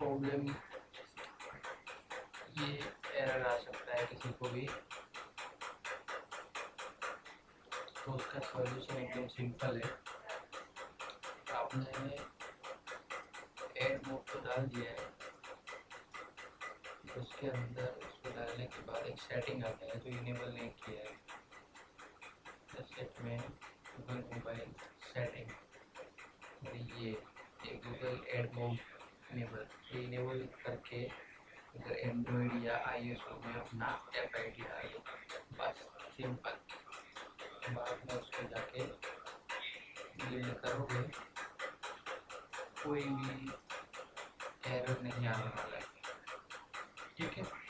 Problem ये error आ सकता है किसी को भी। तो उसका सॉल्यूशन एकदम सिंपल है। आपने ऐड मोड तो डाल दिया है, उसके अंदर उसको डालने के बाद एक सेटिंग आता है जो इनेबल नहीं किया है। सेट में गूगल मोबाइल सेटिंग, और ये गूगल एड मोड इनेबल, ये इनेबल करके अगर एंड्रॉयड या iOS में अपना ऐप ID डालो, बस सिंपल। बाद में उसको जाके बिल्ड करोगे, कोई भी एरर नहीं आने वाला है। ठीक है।